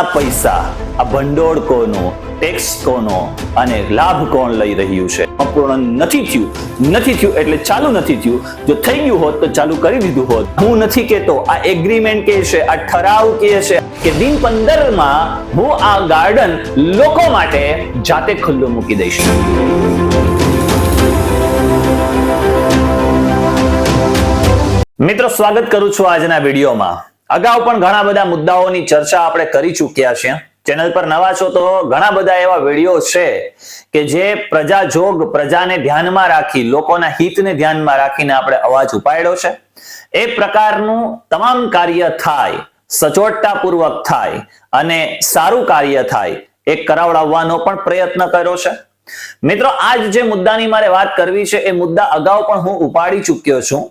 આ પૈસા, આ ભંડોળ કોનો, ટેક્સ કોનો અને લાભ કોણ લઈ રહ્યું છે? અપૂર્ણ નથી થયું એટલે ચાલુ નથી થયું. જો થઈ ગયું હોત તો ચાલુ કરી દીધું હોત. હું નથી કહેતો, આ એગ્રીમેન્ટ કે છે, આ ઠરાવ કે છે કે દિન 15 માં હું આ ગાર્ડન લોકો માટે જાતે ખુલ્લું મૂકી દઈશ. મિત્રો, સ્વાગત કરું છું આજના વિડીયોમાં. અગાઉ પણ ઘણા બધા મુદ્દાઓની ચર્ચા આપણે કરી ચૂક્યા છીએ. ચેનલ પર નવા છો તો ઘણા બધા એવા વિડીયો છે કે જે પ્રજાજોગ, પ્રજાને ધ્યાનમાં રાખી, લોકોના હિતને ધ્યાનમાં રાખીને આપણે અવાજ ઉપાડ્યો છે. એ પ્રકારનું તમામ કાર્ય થાય, સચોટતાપૂર્વક થાય અને સારું કાર્ય થાય એ કરાવડાવવાનો પણ પ્રયત્ન કર્યો છે. મિત્રો, આજ જે મુદ્દાની મારે વાત કરવી છે એ મુદ્દા અગાઉ પણ હું ઉપાડી ચૂક્યો છું,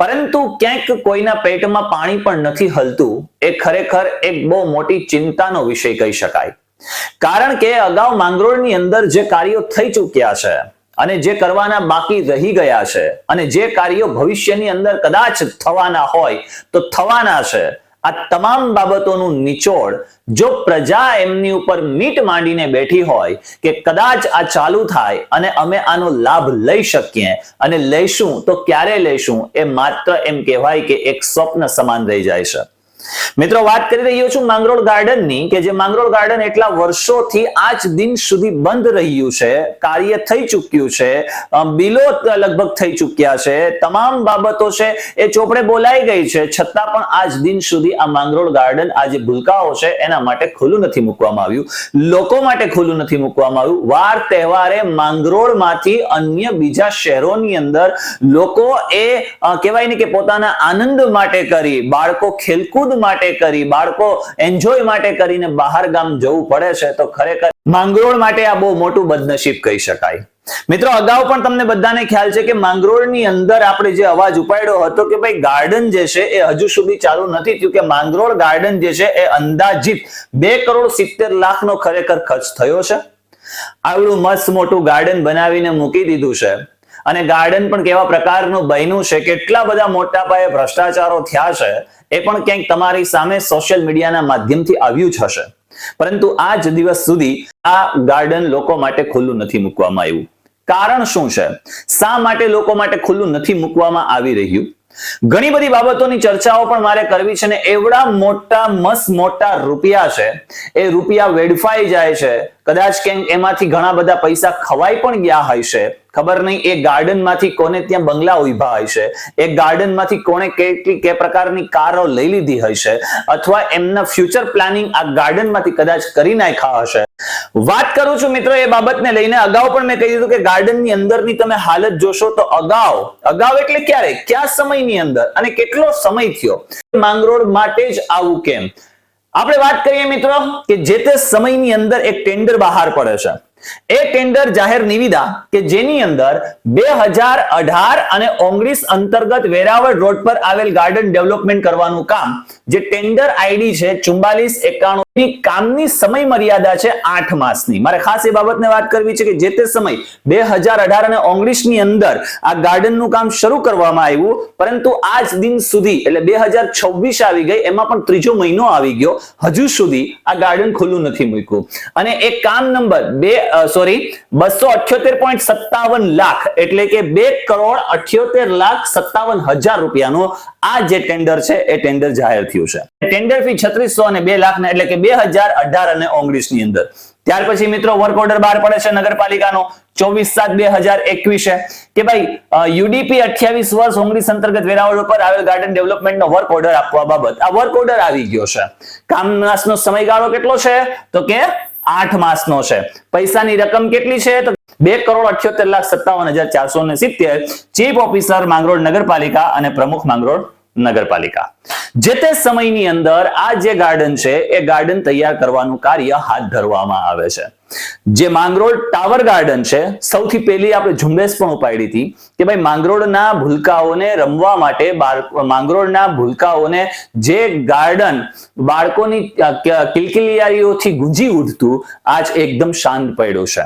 પરંતુ ક્યાંક કોઈના પેટમાં પાણી પણ નથી હલતું. એ ખરેખર એક બહુ મોટી ચિંતાનો વિષય કહી શકાય. કારણ કે અગાઉ માંગરોળની અંદર જે કાર્યો થઈ ચૂક્યા છે અને જે કરવાના બાકી રહી ગયા છે અને જે કાર્યો ભવિષ્યની અંદર કદાચ થવાના હોય તો થવાના છે, આ તમામ બાબતોનું નિચોડ જો પ્રજા એમની ઉપર મીટ માંડીને બેઠી હોય કે કદાચ આ ચાલુ થાય અને અમે આનો લાભ લઈ શકીએ અને લઈશું તો ક્યારે લઈશું, એ માત્ર એમ કહેવાય કે એક સ્વપ્ન સમાન રહી જાય છે. મિત્રો, વાત કરી રહ્યો છું માંગરોળ ગાર્ડનની, કે જે માંગરોળ ગાર્ડન એટલા વર્ષોથી આજ દિન સુધી બંધ રહ્યું છે. કાર્ય થઈ ચૂક્યું છે, બિલો લગભગ થઈ ચૂક્યા છે, તમામ બાબતો છે એ ચોપડે બોલાઈ ગઈ છે, છતાં પણ આજ દિન સુધી આ માંગરોળ ગાર્ડન, આ જે ભૂલકાઓ છે એના માટે ખુલ્લું નથી મૂકવામાં આવ્યું, લોકો માટે ખુલ્લું નથી મૂકવામાં આવ્યું. વાર તહેવારે માંગરોળમાંથી અન્ય બીજા શહેરોની અંદર લોકો એ કહેવાય ને કે પોતાના આનંદ માટે કરી, બાળકો ખેલકૂદ માટે કરી, બાળકો એન્જોય માટે કરીને બહાર ગામ જવું પડે છે. તો ખરેખર માંગરોળ માટે આ બહુ મોટું બદનસીબ કહી શકાય. મિત્રો, અગાઉ પણ તમને બધાને ખ્યાલ છે કે માંગરોળની અંદર આપણે જે અવાજ ઉપાડ્યો હતો કે ભાઈ ગાર્ડન જે છે એ હજુ સુધી ચાલુ નથી થયું, કે માંગરોળ ગાર્ડન જે છે એ અંદાજિત 2,70,00,000 નો ખરેખર ખર્ચ થયો છે. આવડું મસ્ત મોટું ગાર્ડન બનાવીને મૂકી દીધું છે અને ગાર્ડન પણ કેવા પ્રકારનું બન્યું છે, કેટલા બધા મોટા પાયે ભ્રષ્ટાચારો થયા છે, એ પણ ક્યાંક તમારી સામે સોશિયલ મીડિયાના માધ્યમથી આવ્યું જ હશે. પરંતુ આજ દિવસ સુધી આ ગાર્ડન લોકો માટે ખુલ્લું નથી મૂકવામાં આવ્યું. કારણ શું છે? શા માટે લોકો માટે ખુલ્લું નથી મૂકવામાં આવી રહ્યું? ઘણી બધી બાબતોની ચર્ચાઓ પણ મારે કરવી છે ને એવડા મોટા મસ્ત મોટા રૂપિયા છે, એ રૂપિયા વેડફાઈ જાય છે. કદાચ ક્યાંક એમાંથી ઘણા બધા પૈસા ખવાઈ પણ ગયા હશે, ખબર નહીં. એ ગાર્ડન માંથી કોને ત્યાં બંગલા ઉભા હશે, એ ગાર્ડન માંથી કોને કે પ્રકારની કારો લઈ લીધી હશે, અથવા એમના ફ્યુચર પ્લાનિંગ આ ગાર્ડન માંથી કદાચ કરી નાખ્યા હશે. વાત કરું છું મિત્રો એ બાબતને લઈને. અગાઉ પણ મેં કહી દીધું કે ગાર્ડનની અંદરની તમે હાલત જોશો તો અગાઉ એટલે ક્યારે, કયા સમયની અંદર અને કેટલો સમય થયો, માંગરોળ માટે જ આવું કેમ? આપણે વાત કરીએ મિત્રો કે જે તે સમયની અંદર એક ટેન્ડર બહાર પડે છે. એ ટેન્ડર જાહેર નિવિદા કે જેની અંદર 2018 અને 19 અંતર્ગત વેરાવળ રોડ પર આવેલ ગાર્ડન ડેવલપમેન્ટ કરવાનું કામ, જે ટેન્ડર આઈડી છે 4491 ની કામની સમય મર્યાદા છે 8 માસની. મારે ખાસ એ બાબતને વાત કરવી છે કે જે તે સમય 2018 અને 19 ની અંદર આ ગાર્ડનનું કામ શરૂ કરવામાં આવ્યું, પરંતુ આજ દિન સુધી એટલે 2026 આવી ગઈ, એમાં પણ ત્રીજો મહિનો આવી ગયો, હજુ સુધી આ ગાર્ડન ખુલ્લું નથી મૂક્યું. અને એક કામ નંબર 278.57 લાખ એટલે કે 2,78,57,000 રૂપિયાનું આ જે ટેન્ડર છે એ ટેન્ડર જાહેર થયું છે. ટેન્ડર ફી 3602 લાખ એટલે કે 2018 અને 19 ની અંદર. ત્યાર પછી મિત્રો વર્ક ઓર્ડર બહાર પડે છે નગરપાલિકાનો 24/7/2021 કે ભાઈ યુડીપી 28 વર્ષ 19 અંતર્ગત વેરાવળ ઉપર આવેલ ગાર્ડન ડેવલપમેન્ટનો વર્ક ઓર્ડર આપવા બાબત. આ વર્ક ઓર્ડર આવી ગયો છે. કામનાસનો સમયગાળો કેટલો છે તો કે 8 માસનો છે. પૈસાની રકમ કેટલી છે તો 2,78,57,470. ચીફ ઓફિસર માંગરોળ નગરપાલિકા અને પ્રમુખ માંગરોળ નગરપાલિકા. જે તે સમયની અંદર આ જે ગાર્ડન છે એ ગાર્ડન તૈયાર કરવાનું કાર્ય હાથ ધરવામાં આવે છે. જે માંગરોળ ટાવર ગાર્ડન છે, સૌથી પહેલી આપણે ઝુંબેશ પણ ઉપાડી હતી કે ભાઈ માંગરોળના ભૂલકાઓને રમવા માટે, માંગરોળના ભૂલકાઓને જે ગાર્ડન બાળકોની કિલકિલિયારીઓથી ગુંજી ઉઠતું, આજ એકદમ શાંત પડ્યું છે.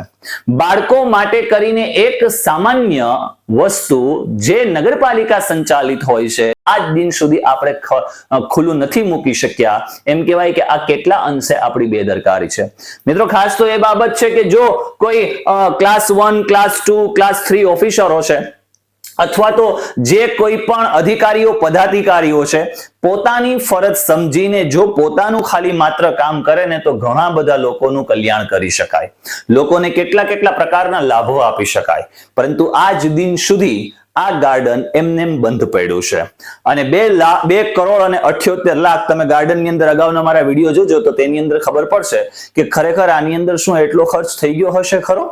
બાળકો માટે કરીને એક સામાન્ય વસ્તુ જે નગરપાલિકા સંચાલિત હોય છે, આજ દિન સુધી આપણે ખુલ્લું નથી મૂકી શક્યા, એમ કહેવાય કે આ કેટલા અંશે આપણી બેદરકારી છે. મિત્રો ખાસ તો એ બાબત છે કે જો કોઈ ક્લાસ 1, ક્લાસ 2, ક્લાસ 3 ઓફિસરો છે અથવા તો જે કોઈ પણ અધિકારીઓ પદાધિકારીઓ છે, પોતાની ફરજ સમજીને જો પોતાનું ખાલી માત્ર કામ કરે ને તો ઘણા બધા લોકોનું કલ્યાણ કરી શકાય, લોકોને કેટલા પ્રકારના લાભો આપી શકાય. પરંતુ આજ દિન સુધી આ ગાર્ડન એમનેમ બંધ પડ્યું છે અને 2 કરોડ અને 78 લાખ તમે ગાર્ડન ની અંદર અગાઉના મારા વિડીયો જોજો તો તેની અંદર ખબર પડશે કે ખરેખર આની અંદર શું એટલો ખર્ચ થઈ ગયો હશે ખરો?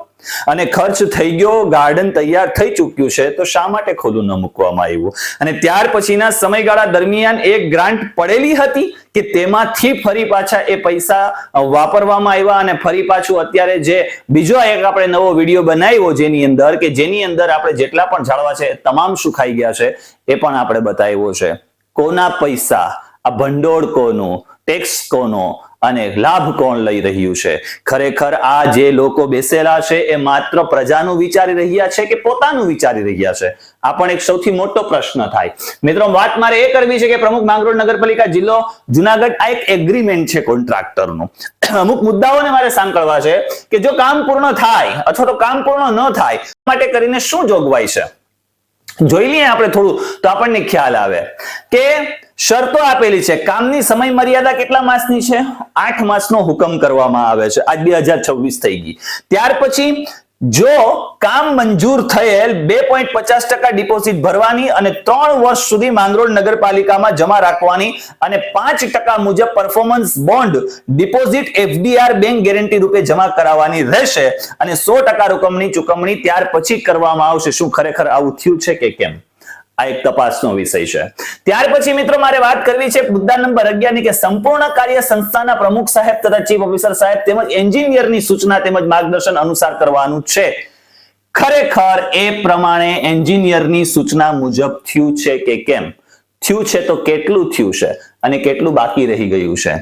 અને ખર્ચ થઈ ગયો, ગાર્ડન તૈયાર થઈ ચૂક્યું છે, તો શા માટે ખુલ્લું ન મૂકવામાં આવ્યું? અને ત્યાર પછીના સમયગાળા દરમિયાન એક ગ્રાન્ટ પડેલી હતી કે તેમાંથી ફરી પાછા એ પૈસા વાપરવામાં આવ્યા અને ફરી પાછું અત્યારે જે બીજો એક આપણે નવો વિડીયો બનાવ્યો જેની અંદર આપણે જેટલા પણ ઝાડવા છે તમામ સુખાઈ ગયા છે એ પણ આપણે બતાવ્યો છે. કોના પૈસા, આ ભંડોળ કોનું, ટેક્સ કોનો અને લાભ કોણ લઈ રહ્યું છે? ખરેખર આ જે લોકો બેસેલા છે એ માત્ર પ્રજાનું વિચારી રહ્યા છે કે પોતાનું વિચારી રહ્યા છે? આ પણ એક સૌથી મોટો પ્રશ્ન થાય. મિત્રો વાત મારે એ કરવી છે કે પ્રમુખ માંગરોળ નગરપાલિકા જિલ્લો જુનાગઢ આ એક એગ્રીમેન્ટ છે કોન્ટ્રાક્ટરનું. અમુક મુદ્દાઓને મારે સાંકળવા છે કે જો કામ પૂર્ણ થાય અથવા તો કામ પૂર્ણ ન થાય માટે કરીને શું જોગવાઈ છે જોઈ લઈએ આપણે થોડું તો આપણને ખ્યાલ આવે કે શરતો આપેલી છે. કામની સમય મર્યાદા કેટલા માસની છે? 8 માસનો હુકમ કરવામાં આવે છે. આજ 2026 થઈ ગઈ. ત્યાર પછી જો કામ મંજૂર થયેલ 2.50% ડિપોઝિટ ભરવાની અને 3 વર્ષ સુધી માંગરોળ નગરપાલિકામાં જમા રાખવાની અને 5% મુજબ performance bond deposit FDR bank guarantee રૂપે જમા કરાવવાની રહેશે અને 100% રકમની ચૂકવણી ત્યાર પછી કરવામાં આવશે. શું ખરેખર આવું થયું છે કે કેમ? આ એક તપાસનો વિષય છે. ત્યાર પછી મિત્રો મારે વાત કરવી છે મુદ્દા નંબર 11 ની કે સંપૂર્ણ કાર્ય સંસ્થાના પ્રમુખ સાહેબ તથા ચીફ ઓફિસર સાહેબ તેમજ એન્જિનિયરની સૂચના તેમજ માર્ગદર્શન અનુસાર કરવાનું છે. ખરેખર એ પ્રમાણે એન્જિનિયરની સૂચના મુજબ થયું છે કે કેમ? થયું છે તો કેટલું થયું છે અને કેટલું બાકી રહી ગયું છે?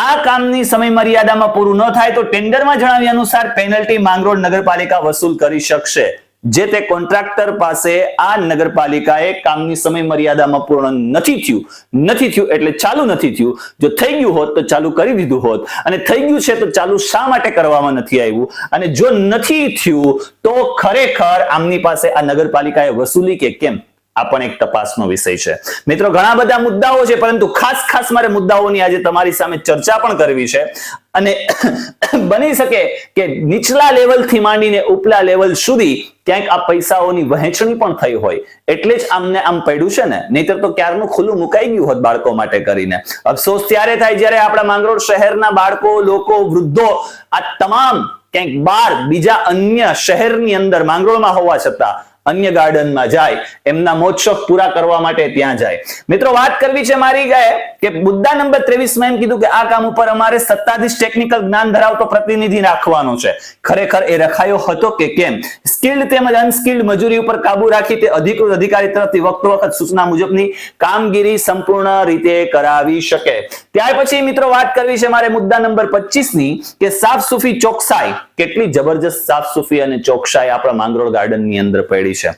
આ કામની સમય મર્યાદામાં પૂરું ન થાય તો ટેન્ડરમાં જણાવ્યા અનુસાર પેનલ્ટી માંગરોળ નગરપાલિકા વસૂલ કરી શકશે. જે તે કોન્ટ્રાક્ટર પાસે આ નગરપાલિકાએ કામની સમય મર્યાદામાં પૂર્ણ નથી થયું એટલે ચાલુ નથી થયું. જો થઈ ગયું હોત તો ચાલુ કરી દીધું હોત અને થઈ ગયું છે તો ચાલુ શા માટે કરવામાં નથી આવ્યું? અને જો નથી થયું તો ખરેખર આમની પાસે આ નગરપાલિકાએ વસૂલી કે કેમ? આ પણ એક તપાસનો વિષય છે. મિત્રો ઘણા બધા મુદ્દાઓ છે પરંતુ ખાસ મારે મુદ્દાઓની આજે તમારી સામે ચર્ચા પણ કરવી છે અને બની શકે કે નીચલા લેવલથી માંડીને ઉપલા લેવલ સુધી ક્યાંક આ પૈસાઓની વહેંચણી પણ થઈ હોય એટલે જ આમને આમ પડ્યું છે ને, નહીતર તો ક્યારનું ખુલ્લું મુકાઈ ગયું હોત બાળકો માટે કરીને. અફસોસ ત્યારે થાય જ્યારે આપણા માંગરોળ શહેરના બાળકો, લોકો, વૃદ્ધો આ તમામ ક્યાંક બહાર બીજા અન્ય શહેરની અંદર માંગરોળમાં હોવા છતાં અન્ય ગાર્ડનમાં જાય, એમના મોજશોખ પૂરા કરવા માટે ત્યાં જાય. મિત્રો વાત કરવી છે મારી કે મુદ્દા નંબર 23 માં એમ કીધું કે આ કામ ઉપર અમારે સત્તાધીશ ટેકનિકલ જ્ઞાન ધરાવતો પ્રતિનિધિ રાખવાનો છે. ખરેખર એ રખાયો હતો કે કેમ? સ્કિલ્ડ તેમજ અનસ્કિલ્ડ મજૂરી ઉપર કાબુ રાખી તે અધિકૃત અધિકારી તરફથી વખત સૂચના મુજબની કામગીરી સંપૂર્ણ રીતે કરાવી શકે. ત્યાર પછી મિત્રો વાત કરવી છે મારે મુદ્દા નંબર 25 ની કે સાફ સુફી ચોકસાઈ. કેટલી જબરજસ્ત સાફ સુફી અને ચોકસાઈ આપણા માંગરોળ ગાર્ડન ની અંદર પડી છે.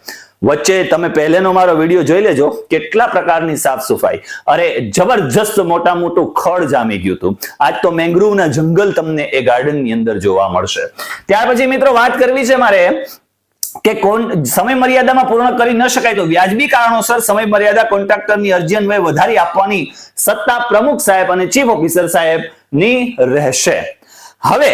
વચ્ચે તમે પહેલેનો મારો વિડીયો જોઈ લેજો, કેટલા પ્રકારની સાફ સફાઈ. અરે જબરજસ્ત મોટું ખડ જામી ગયું હતું. આજ તો મેંગ્રુવના જંગલ તમને એ ગાર્ડન ની અંદર જોવા મળશે. ત્યાર પછી મિત્રો વાત કરવી છે મારે કે સમય મર્યાદામાં પૂર્ણ કરી ન શકાય તો વ્યાજબી કારણોસર સમય મર્યાદા કોન્ટ્રાક્ટરની અરજી અન્વયે વધારી આપવાની સત્તા પ્રમુખ સાહેબ અને ચીફ ઓફિસર સાહેબ ની રહેશે. હવે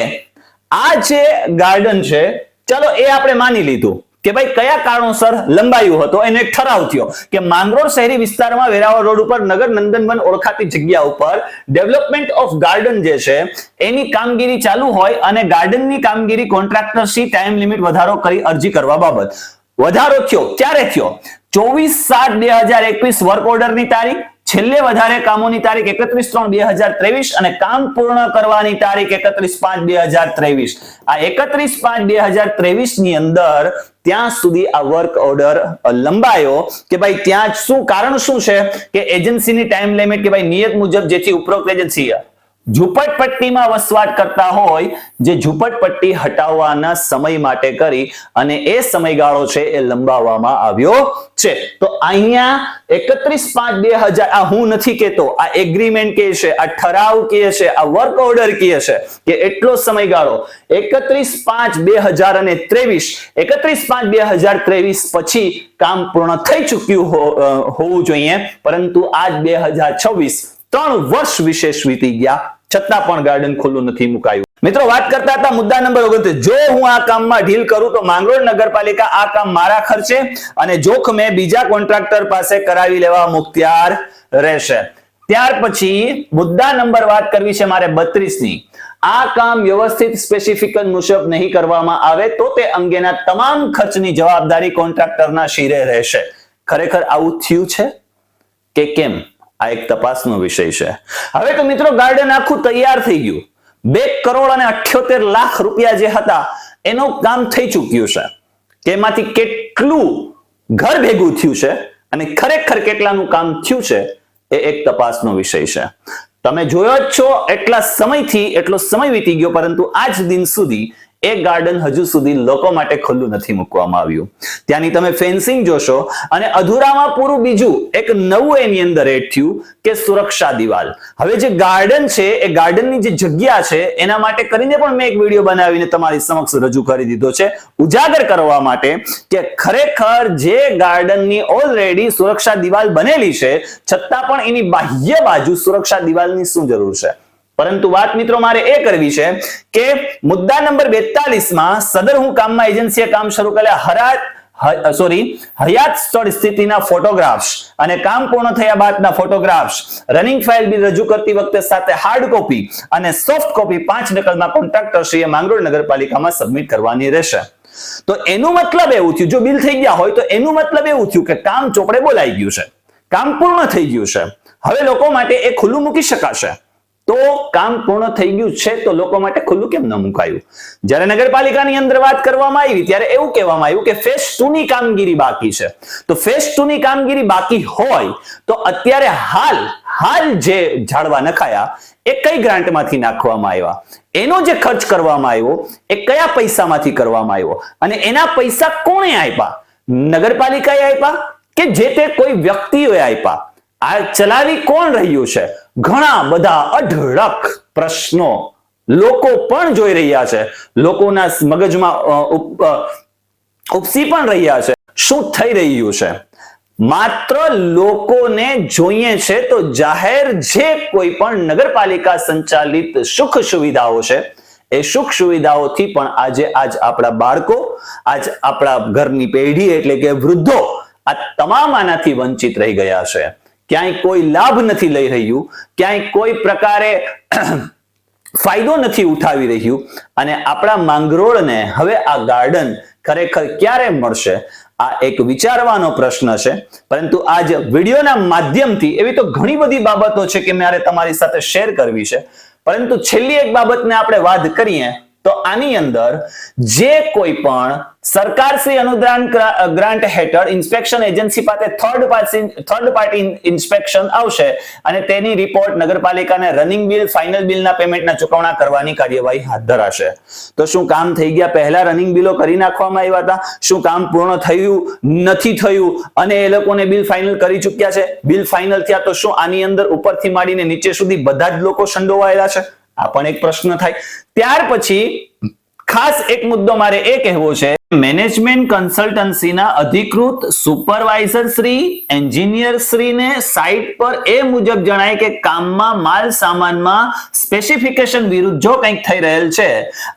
આ જે ગાર્ડન છે, ચલો એ આપણે માની લીધું કે ભાઈ કયા કારણોસર લંબાયું હતો, એનો એક ઠરાવ થયો કે માંગરોળ શહેરી વિસ્તારમાં વેરાવળ રોડ ઉપર નગર નંદનવન ઓળખાતી જગ્યા ઉપર ડેવલપમેન્ટ ઓફ ગાર્ડન જે છે એની કામગીરી ચાલુ હોય અને ગાર્ડનની કામગીરી કોન્ટ્રાક્ટરશી ટાઈમ લિમિટ વધારો કરી અરજી કરવા બાબત. વધારો થયો ક્યારે થયો? 24/7/2021 વર્ક ઓર્ડરની તારીખ, છેલ્લે વધારે કામોની તારીખ 31/3/2023 અને કામ પૂર્ણ કરવાની તારીખ 31/5/2023. આ 31/5/2023 ની અંદર ત્યાં સુધી આ વર્ક ઓર્ડર લંબાયો કે ભાઈ ત્યાં શું કારણ શું છે કે એજન્સીની ટાઈમ લિમિટ કે ભાઈ નિયત મુજબ જેથી ઉપરોક્ત એજન્સી ઝૂંપડપટ્ટીમાં વસવાટ કરતા હોય જે ઝૂંપડપટ્ટી હટાવવાના સમય માટે કરી અને એ સમયગાળો છે એ લંબાવવામાં આવ્યો છે. તો અહીંયા 31/5/2000 આ હું નથી કહેતો, આ એગ્રીમેન્ટ કહે છે, આ ઠરાવ કહે છે, આ વર્ક ઓર્ડર કહે છે કે એટલો સમયગાળો 31/5/2023 31/5/2023 પછી કામ પૂર્ણ થઈ ચૂક્યું હોવું જોઈએ, પરંતુ આજ 2026 3 વર્ષ વિશેષ વીતી ગયા છતાં પણ ગાર્ડન ખુલ્લું નથી મુકાયું. મિત્રો વાત કરતા હતા મુદ્દા નંબર 29, જો હું આ કામમાં ડીલ કરું તો માંગરોળ નગરપાલિકા આ કામ મારા ખર્ચે અને જોખમે બીજા કોન્ટ્રાક્ટર પાસે કરાવી લેવા મુખ્તિયાર રહેશે. ત્યાર પછી મુદ્દા નંબર વાત કરવી છે મારે 32 ની. આ કામ વ્યવસ્થિત સ્પેસિફિકેશન મુજબ નહીં કરવામાં આવે તો તે અંગેના તમામ ખર્ચની જવાબદારી કોન્ટ્રાક્ટરના શિરે રહેશે. ખરેખર આવું થયું છે કે કેમ? આ એક તપાસનો વિષય છે. હવે તો મિત્રો ગાર્ડન આખું તૈયાર થઈ ગયું. 2,78,00,000 રૂપિયા જે હતા એનું કામ થઈ ચૂક્યું છે. તેમાંથી કેટલું ઘર ભેગું થયું છે અને ખરેખર કેટલાનું કામ થયું છે એ એક તપાસનો વિષય છે. તમે જોયો જ છો એટલા સમયથી એટલો સમય વીતી ગયો, પરંતુ આજ દિન સુધી એ ગાર્ડન હજુ સુધી લોકો માટે ખુલ્લું નથી મૂકવામાં આવ્યું. ત્યાંની તમે ફેન્સિંગ જોશો અને અધૂરામાં પૂરું બીજું એક નવું એની અંદર એડ થયું કે સુરક્ષા દિવાલ. હવે જે ગાર્ડન છે એ ગાર્ડનની જે જગ્યા છે એના માટે કરીને પણ મેં એક વિડીયો બનાવીને તમારી સમક્ષ રજૂ કરી દીધો છે, ઉજાગર કરવા માટે કે ખરેખર જે ગાર્ડનની ઓલરેડી સુરક્ષા દિવાલ બનેલી છે છતાં પણ એની બાહ્ય બાજુ સુરક્ષા દિવાલની શું જરૂર છે. પરંતુ વાત મિત્રો મારે એ કરવી છે કે મુદ્દા નંબર 42 માં સદર હું કામમાં એજન્સીએ કામ શરૂ કરેલા હયાત સ્થળ સ્થિતિના ફોટોગ્રાફ્સ અને કામ પૂર્ણ થયા બાદના ફોટોગ્રાફ્સ રનિંગ ફાઇલ બિલ રજૂ કરતી વખતે સાથે હાર્ડ કોપી અને સોફ્ટ કોપી 5 નકલમાં કોન્ટ્રાક્ટરશ્રીએ માંગરોળ નગરપાલિકામાં સબમિટ કરવાની રહેશે. તો એનું મતલબ એવું થયું, જો બિલ થઈ ગયા હોય તો એનું મતલબ એવું થયું કે કામ ચોપડે બોલાઈ ગયું છે, કામ પૂર્ણ થઈ ગયું છે. હવે લોકો માટે એ ખુલ્લું મૂકી શકાશે. તો કામ પૂર્ણ થઈ ગયું છે તો લોકો માટે ખુલ્લું કેમ ન મુકાયું? જ્યારે નગરપાલિકાની અંદર વાત કરવામાં આવી ત્યારે એવું કહેવામાં આવ્યું કે ફેઝ 2 ની કામગીરી બાકી છે. તો ફેઝ 2 ની કામગીરી બાકી હોય તો અત્યારે હાલ જે ઝાડવા નખાયા એ કઈ ગ્રાન્ટમાંથી નાખવામાં આવ્યા, એનો જે ખર્ચ કરવામાં આવ્યો એ કયા પૈસામાંથી કરવામાં આવ્યો અને એના પૈસા કોણે આપ્યા? નગરપાલિકાએ આપ્યા કે જે તે કોઈ વ્યક્તિઓએ આપ્યા? આ ચલાવી કોણ રહ્યું છે? ઘણા બધા અઢળક પ્રશ્નો લોકો પણ જોઈ રહ્યા છે, લોકોના મગજમાં ઉપસી પણ રહ્યા છે. શું થઈ રહ્યું છે? માત્ર લોકોને જોઈએ છે તો જાહેર જે કોઈ પણ નગરપાલિકા સંચાલિત સુખ સુવિધાઓ છે એ સુખ સુવિધાઓથી પણ આજ આપણા બાળકો, આજ આપણા ઘરની પેઢી એટલે કે વૃદ્ધો આ તમામ આનાથી વંચિત રહી ગયા છે. ક્યાંય કોઈ લાભ નથી લઈ રહ્યું, ક્યાંય કોઈ પ્રકારે ફાયદો નથી ઉઠાવી રહ્યું અને આપણા માંગરોળને હવે આ ગાર્ડન ખરેખર ક્યારે મળશે? આ એક વિચારવાનો પ્રશ્ન છે. પરંતુ આજ વિડીયોના માધ્યમથી એવી તો ઘણી બધી બાબતો છે કે મારે તમારી સાથે શેર કરવી છે, પરંતુ છેલ્લી એક બાબતને આપણે વાત કરીએ તો આની અંદર જે કોઈ પણ સરકારશ્રી અનુદાન ગ્રાન્ટ હેઠળ ઇન્સ્પેક્શન એજન્સી પાસે થર્ડ પાર્ટી ઇન્સ્પેક્શન આવશે અને તેની રિપોર્ટ નગરપાલિકાને રનિંગ બિલ, ફાઇનલ બિલના પેમેન્ટના ચૂકવણા કરવાની કાર્યવાહી હાથ ધરાશે. તો શું કામ થઈ ગયા પહેલા રનિંગ બિલો કરી નાખવામાં આવ્યા હતા? શું કામ પૂર્ણ થયું નથી થયું અને એ લોકોને બિલ ફાઇનલ કરી ચૂક્યા છે? બિલ ફાઇનલ થયા તો શું આની અંદર ઉપરથી માંડીને નીચે સુધી બધા જ લોકો સંડોવાયેલા છે? આ પણ એક પ્રશ્ન થાય. ત્યાર પછી ખાસ એક મુદ્દો મારે એ કહેવો છે, મેનેજમેન્ટ કન્સલ્ટન્સીના અધિકૃત સુપરવાઇઝર શ્રી, એન્જિનિયર શ્રીને સાઇટ પર એ મુજબ જણાય કે કામમાં માલ સામાનમાં સ્પેસિફિકેશન વિરુદ્ધ જો કંઈક થઈ રહેલ છે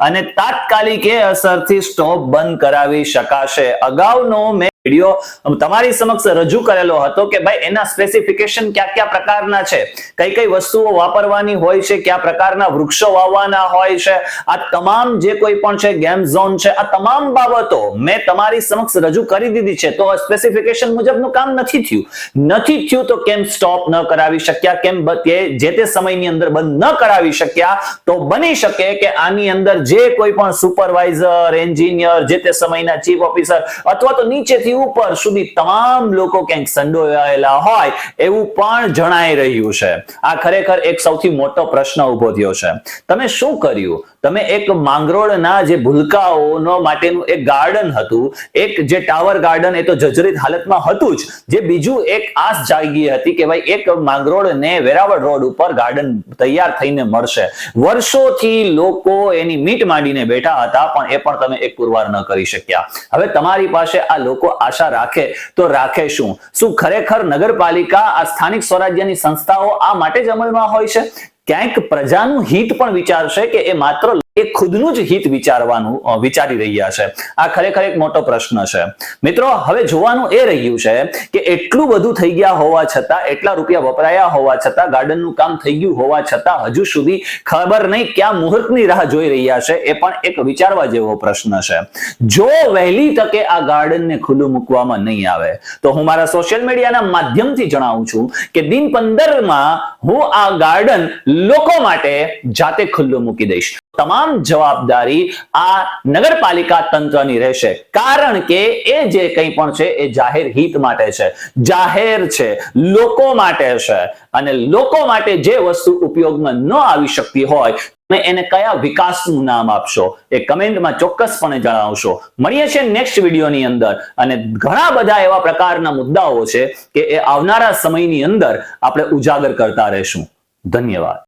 અને તાત્કાલિક એ અસરથી સ્ટોપ બંધ કરાવી શકાશે. અગાઉનો મેં વિડીયો તમારી સમક્ષ રજૂ કરેલો હતો કે ભાઈ એના સ્પેસિફિકેશન કયા પ્રકારના છે, કઈ વસ્તુઓ વાપરવાની હોય છે, કયા પ્રકારના વૃક્ષો વાવવાના હોય છે, આ તમામ જે કોઈ પણ છે ગેમ ઝોન છે, આ તમામ બાબતો મેં તમારી સમક્ષ રજૂ કરી દીધી છે. તો સ્પેસિફિકેશન મુજબનું કામ નથી થયું તો કેમ સ્ટોપ ન કરાવી શક્યા? કેમ જે તે સમયની અંદર બંધ ન કરાવી શક્યા? તો બની શકે કે આની અંદર જે કોઈ પણ સુપરવાઇઝર, એન્જિનિયર, જે તે સમયના ચીફ ઓફિસર અથવા તો નીચેથી ઉપરથી ઉપર સુધી તમામ લોકો ક્યાંક સંડોવાયેલા હોય એવું પણ જણાઈ રહ્યું છે. આ ખરેખર એક સૌથી મોટો પ્રશ્ન ઉભો થયો છે. તમે શું કર્યું? તમે એક માંગરોળના જે ભૂલકાઓનો માટેનું એક ગાર્ડન હતું, એક જે ટાવર ગાર્ડન, એ તો જર્જરિત હાલતમાં હતું જ, જે બીજું એક આસ જાગી હતી કે ભાઈ એક માંગરોળને વેરાવળ રોડ ઉપર ગાર્ડન તૈયાર થઈને મળશે. વર્ષોથી લોકો એની મીટ માંડીને બેઠા હતા, પણ એ પણ તમે એક પુરવાર ન કરી શક્યા. હવે તમારી પાસે આ લોકો આશા રાખે તો રાખે શું? શું ખરેખર નગરપાલિકા, આ સ્થાનિક સ્વરાજ્યની સંસ્થાઓ આ માટે જ અમલમાં હોય છે? ક્યાંક પ્રજાનું હિત પણ વિચારશે કે એ માત્ર એ ખુદનું જ હિત વિચારી રહ્યા છે? આ ખરેખર એક મોટો પ્રશ્ન છે. મિત્રો, હવે જોવાનું એ રહ્યું છે કે એટલું બધું થઈ ગયા હોવા છતાં, એટલા રૂપિયા વપરાયા હોવા છતાં, ગાર્ડનનું કામ થઈ ગયું હોવા છતાં હજુ સુધી ખબર નહીં ક્યાં મુહૂર્તની રાહ જોઈ રહ્યા છે, એ પણ એક વિચારવા જેવો પ્રશ્ન છે. જો વહેલી તકે આ ગાર્ડનને ખુલ્લું મૂકવામાં નહીં આવે તો હું મારા સોશિયલ મીડિયાના માધ્યમથી જણાવું છું કે દિન 15માં હું આ ગાર્ડન લોકો માટે જાતે ખુલ્લું મૂકી દઈશ. તમામ જવાબદારી આ નગરપાલિકા તંત્રની રહેશે, કારણ કે એ જે કંઈ પણ છે એ જાહેર હિત માટે છે, જાહેર છે, લોકો માટે છે. અને લોકો માટે જે વસ્તુ ઉપયોગમાં ન આવી શકતી હોય, તમે એને કયા વિકાસનું નામ આપશો એ કમેન્ટમાં ચોક્કસપણે જણાવશો. મળીએ છીએ નેક્સ્ટ વિડીયોની અંદર, અને ઘણા બધા એવા પ્રકારના મુદ્દાઓ છે કે એ આવનારા સમયની અંદર આપણે ઉજાગર કરતા રહેશું. ધન્યવાદ.